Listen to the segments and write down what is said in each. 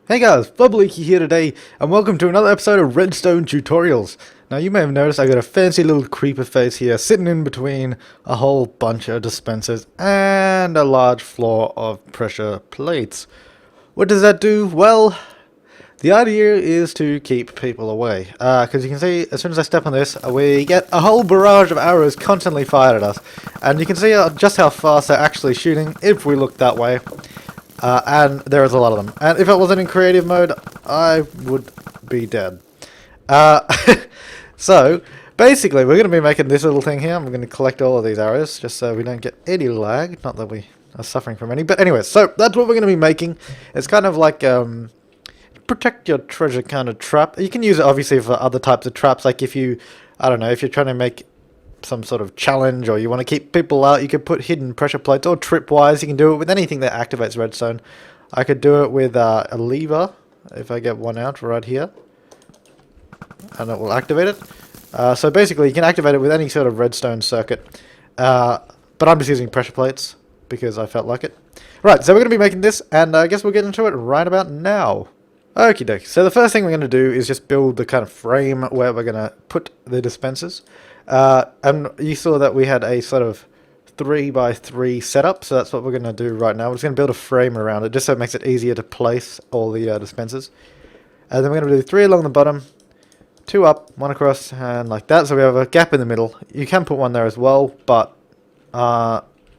Hey guys, Flubleaky here today, and welcome to another episode of Redstone Tutorials. Now you may have noticed I got a fancy little creeper face here, sitting in between a whole bunch of dispensers and a large floor of pressure plates. What does that do? Well, the idea is to keep people away. Because you can see, as soon as I step on this, we get a whole barrage of arrows constantly fired at us. And you can see just how fast they're actually shooting if we look that way. And there is a lot of them. And if it wasn't in creative mode, I would be dead. Uh, so, basically, we're going to be making this little thing here. I'm going to collect all of these arrows, just so we don't get any lag. Not that we are suffering from any. But anyway, so that's what we're going to be making. It's kind of like protect your treasure kind of trap. You can use it, obviously, for other types of traps. Like if you, I don't know, if you're trying to make some sort of challenge, or you want to keep people out, you could put hidden pressure plates, or tripwires. You can do it with anything that activates redstone. I could do it with a lever, if I get one out right here, and it will activate it. So basically you can activate it with any sort of redstone circuit, but I'm just using pressure plates because I felt like it. Right, so we're going to be making this, and I guess we'll get into it right about now. Okie dokie, so the first thing we're going to do is just build the kind of frame where we're going to put the dispensers. And you saw that we had a sort of 3x3 setup, so that's what we're going to do right now. We're just going to build a frame around it, just so it makes it easier to place all the dispensers. And then we're going to do 3 along the bottom, 2 up, 1 across, and like that, so we have a gap in the middle. You can put one there as well, but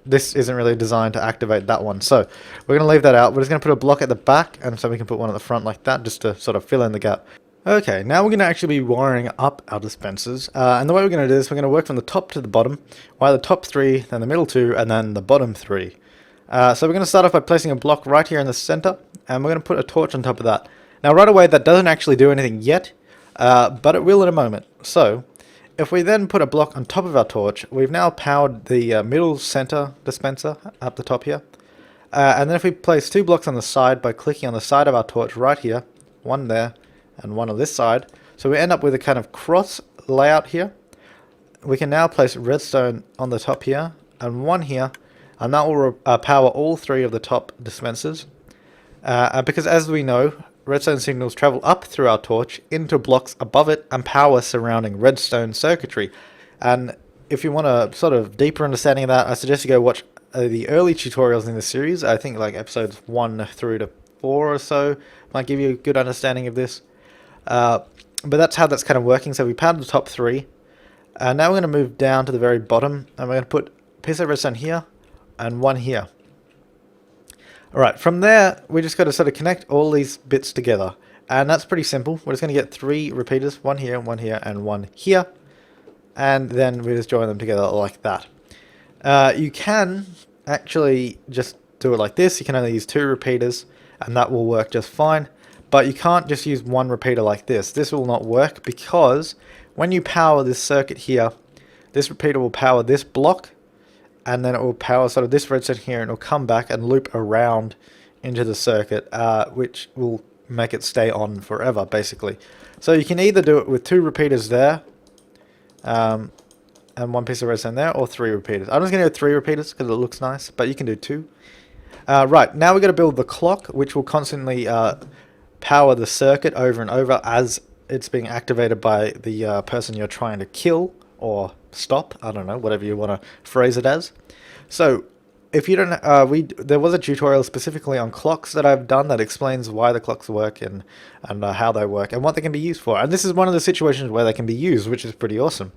this isn't really designed to activate that one, so we're going to leave that out. We're just going to put a block at the back, and so we can put one at the front like that, just to sort of fill in the gap. Okay, now we're going to actually be wiring up our dispensers, and the way we're going to do this, we're going to work from the top to the bottom, wire the top 3, then the middle 2, and then the bottom 3. So we're going to start off by placing a block right here in the center, and we're going to put a torch on top of that. Now right away, that doesn't actually do anything yet, but it will in a moment. So, if we then put a block on top of our torch, we've now powered the middle center dispenser up the top here. And then if we place 2 blocks on the side by clicking on the side of our torch right here, one there, and one on this side, so we end up with a kind of cross layout here. We can now place redstone on the top here, and one here, and that will power all 3 of the top dispensers. Because as we know, redstone signals travel up through our torch into blocks above it and power surrounding redstone circuitry. And if you want a sort of deeper understanding of that, I suggest you go watch the early tutorials in the series. I think like episodes 1 through to 4 or so might give you a good understanding of this. But that's how that's kind of working. So we powered the top 3. Now we're going to move down to the very bottom, and we're going to put a piece of redstone here and one here. Alright, from there we just got to sort of connect all these bits together, and that's pretty simple. We're just going to get 3 repeaters, one here, and one here, and then we just join them together like that. You can actually just do it like this. You can only use 2 repeaters, and that will work just fine. But you can't just use 1 repeater like this. This will not work because when you power this circuit here, this repeater will power this block, and then it will power sort of this redstone here, and it will come back and loop around into the circuit, which will make it stay on forever, basically. So you can either do it with 2 repeaters there, and 1 piece of redstone there, or 3 repeaters. I'm just going to go 3 repeaters because it looks nice, but you can do 2. Right, now we're going to build the clock, which will constantly power the circuit over and over as it's being activated by the person you're trying to kill or stop. I don't know, whatever you want to phrase it as. So if you don't, there was a tutorial specifically on clocks that I've done that explains why the clocks work and how they work and what they can be used for. And this is one of the situations where they can be used, which is pretty awesome.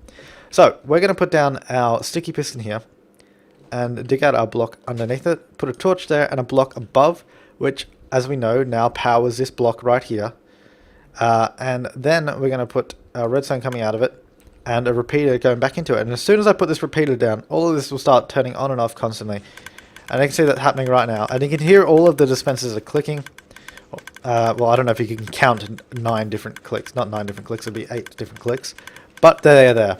So we're going to put down our sticky piston here and dig out our block underneath it, put a torch there and a block above, which, as we know, now powers this block right here. And then we're going to put a redstone coming out of it and a repeater going back into it. And as soon as I put this repeater down, all of this will start turning on and off constantly. And you can see that happening right now. And you can hear all of the dispensers are clicking. Well, I don't know if you can count 9 different clicks. Not 9 different clicks, it would be 8 different clicks. But they're there.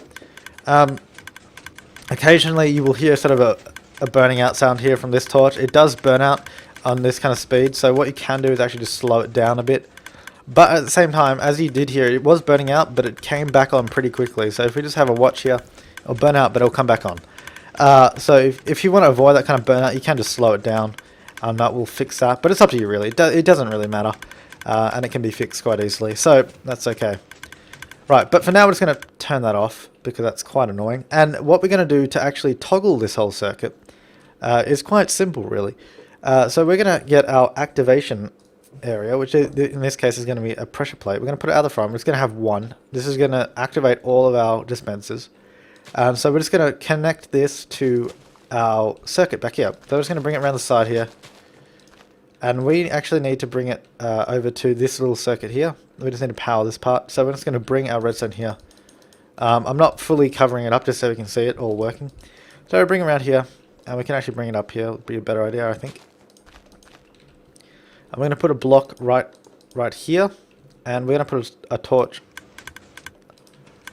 Occasionally you will hear sort of a burning out sound here from this torch. It does burn out on this kind of speed, so what you can do is actually just slow it down a bit. But at the same time, as you did here, it was burning out, but it came back on pretty quickly. So if we just have a watch here, it'll burn out, but it'll come back on. So if you want to avoid that kind of burnout, you can just slow it down, and that will fix that. But it's up to you, really. It doesn't really matter. and it can be fixed quite easily, so that's okay. Right, but for now we're just going to turn that off because that's quite annoying. And what we're going to do to actually toggle this whole circuit is quite simple, really. So we're going to get our activation area, which in this case is going to be a pressure plate. We're going to put it out the front. We're just going to have one. This is going to activate all of our dispensers. So we're just going to connect this to our circuit back here. So we're just going to bring it around the side here. And we actually need to bring it over to this little circuit here. We just need to power this part. So we're just going to bring our redstone here. I'm not fully covering it up just so we can see it all working. So we bring it around here. And we can actually bring it up here. It would be a better idea, I think. I'm going to put a block right here. And we're going to put a torch.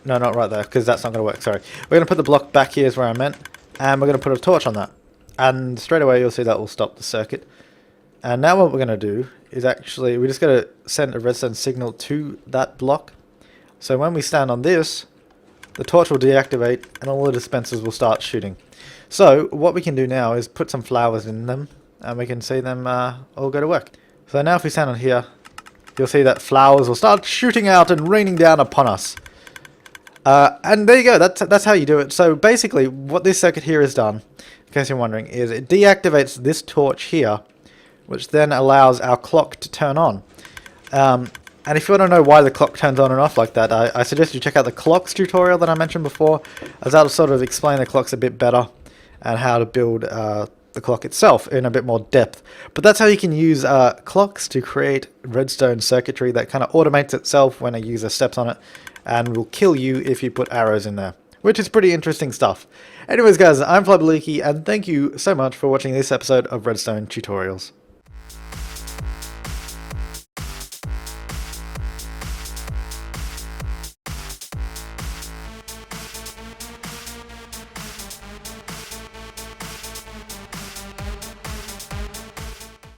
No, not right there, because that's not going to work. Sorry. We're going to put the block back here is where I meant. And we're going to put a torch on that. And straight away you'll see that will stop the circuit. And now what we're going to do is actually, we're just going to send a redstone signal to that block. So when we stand on this, the torch will deactivate and all the dispensers will start shooting. So what we can do now is put some flowers in them and we can see them all go to work. So now if we stand on here, you'll see that flowers will start shooting out and raining down upon us. And there you go, that's how you do it. So basically what this circuit here has done, in case you're wondering, is it deactivates this torch here, which then allows our clock to turn on. And if you want to know why the clock turns on and off like that, I suggest you check out the clocks tutorial that I mentioned before, as that'll sort of explain the clocks a bit better and how to build the clock itself in a bit more depth. But that's how you can use clocks to create redstone circuitry that kind of automates itself when a user steps on it and will kill you if you put arrows in there, which is pretty interesting stuff. Anyways guys, I'm Flybaliki and thank you so much for watching this episode of Redstone Tutorials.